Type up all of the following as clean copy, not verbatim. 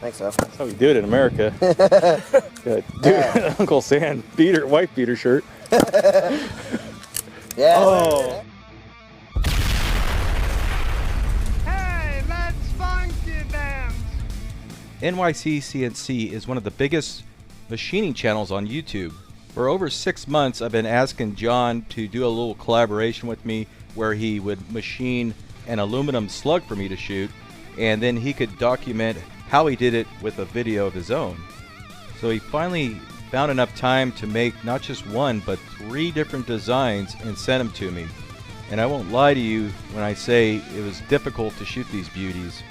think so. That's how we do it in America. Dude, Uncle Sam wife beater shirt. Yeah. Oh. Hey, let's funky dance. NYC CNC is one of the biggest machining channels on YouTube. For over 6 months, I've been asking John to do a little collaboration with me where he would machine an aluminum slug for me to shoot, and then he could document how he did it with a video of his own. So he finally found enough time to make not just one, but 3 different designs and sent them to me. And I won't lie to you when I say it was difficult to shoot these beauties.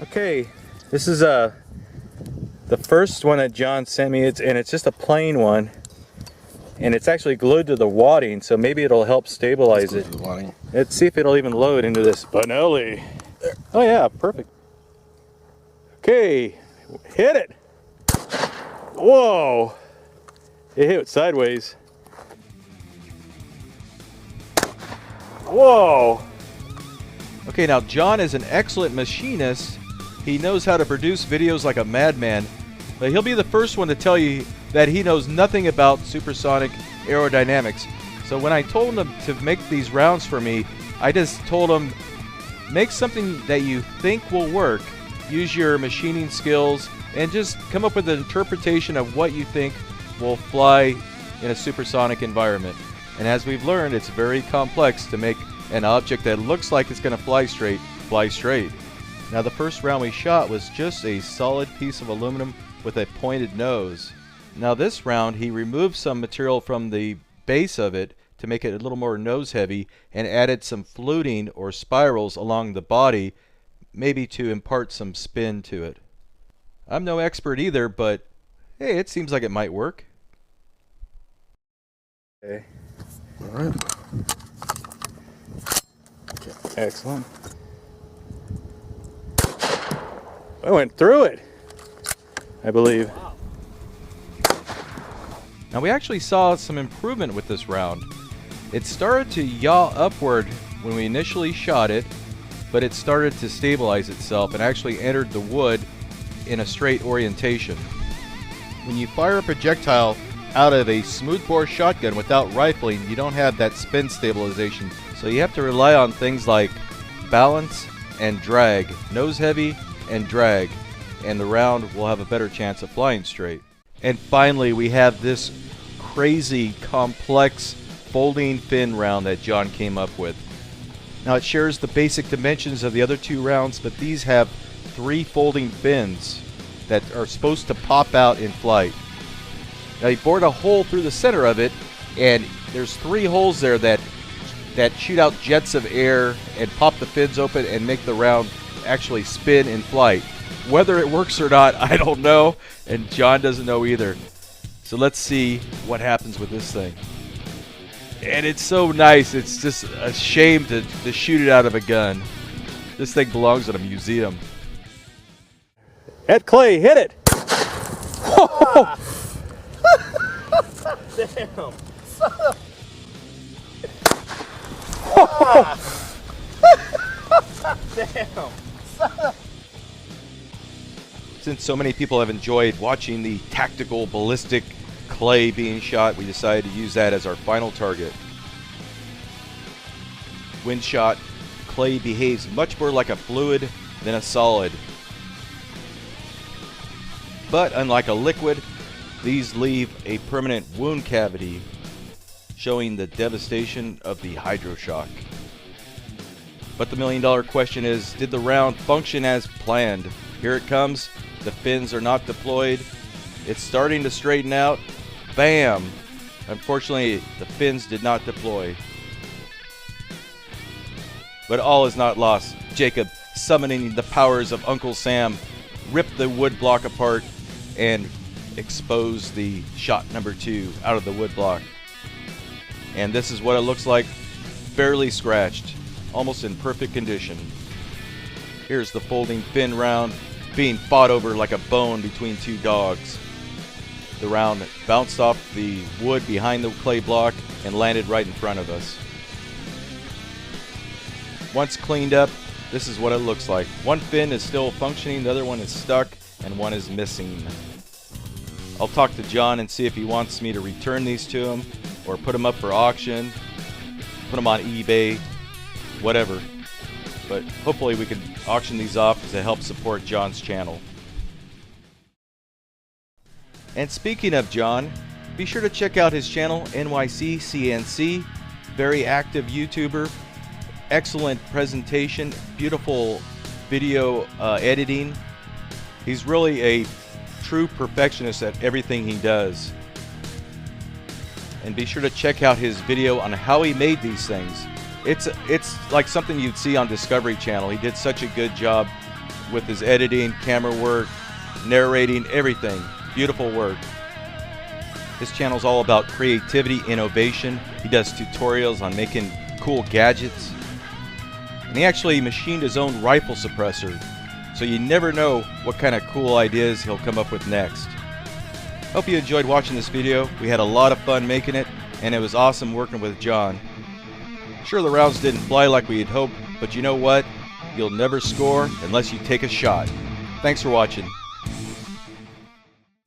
Okay, this is the first one that John sent me, and it's just a plain one, and it's actually glued to the wadding, so maybe it'll help stabilize it. Let's see if it'll even load into this Benelli. Oh yeah, perfect. Okay, hit it. Whoa, it hit sideways. Whoa. Okay, now John is an excellent machinist. He knows how to produce videos like a madman, but he'll be the first one to tell you that he knows nothing about supersonic aerodynamics. So when I told him to make these rounds for me, I just told him, make something that you think will work, use your machining skills, and just come up with an interpretation of what you think will fly in a supersonic environment. And as we've learned, it's very complex to make an object that looks like it's going to fly straight. Now the first round we shot was just a solid piece of aluminum with a pointed nose. Now this round he removed some material from the base of it to make it a little more nose heavy and added some fluting or spirals along the body, maybe to impart some spin to it. I'm no expert either, but hey, it seems like it might work. Okay. All right. Okay. Excellent. I went through it, I believe. Wow. Now we actually saw some improvement with this round. It started to yaw upward when we initially shot it, but it started to stabilize itself and actually entered the wood in a straight orientation. When you fire a projectile out of a smoothbore shotgun without rifling, you don't have that spin stabilization. So you have to rely on things like balance and drag, nose heavy and drag, and the round will have a better chance of flying straight. And finally, we have this crazy complex folding fin round that John came up with. Now it shares the basic dimensions of the other 2 rounds, but these have 3 folding fins that are supposed to pop out in flight. Now he bored a hole through the center of it, and there's 3 holes there that shoot out jets of air and pop the fins open and make the round actually spin in flight. Whether it works or not, I don't know, and John doesn't know either. So let's see what happens with this thing. And it's so nice, it's just a shame to shoot it out of a gun. This thing belongs in a museum. Ed Clay, hit it! Damn. Son of... Damn. Since so many people have enjoyed watching the tactical ballistic clay being shot, we decided to use that as our final target. When shot, clay behaves much more like a fluid than a solid. But unlike a liquid, these leave a permanent wound cavity, showing the devastation of the hydroshock. But the $1,000,000 question is, did the round function as planned? Here it comes. The fins are not deployed. It's starting to straighten out. Bam! Unfortunately, the fins did not deploy. But all is not lost. Jacob, summoning the powers of Uncle Sam, ripped the wood block apart and exposed the shot number 2 out of the wood block. And this is what it looks like, barely scratched, almost in perfect condition. Here's the folding fin round being fought over like a bone between 2 dogs. The round bounced off the wood behind the clay block and landed right in front of us. Once cleaned up, this is what it looks like. One fin is still functioning, the other one is stuck, and one is missing. I'll talk to John and see if he wants me to return these to him or put them up for auction, put them on eBay, whatever. But hopefully we can auction these off to help support John's channel. And speaking of John, be sure to check out his channel, NYC CNC. Very active YouTuber, excellent presentation, beautiful video editing. He's really a true perfectionist at everything he does. And be sure to check out his video on how he made these things. It's like something you'd see on Discovery Channel. He did such a good job with his editing, camera work, narrating, everything. Beautiful work. His channel's all about creativity, innovation. He does tutorials on making cool gadgets. And he actually machined his own rifle suppressor. So you never know what kind of cool ideas he'll come up with next. Hope you enjoyed watching this video. We had a lot of fun making it, and it was awesome working with John. Sure, the rounds didn't fly like we had hoped, but you know what? You'll never score unless you take a shot. Thanks for watching.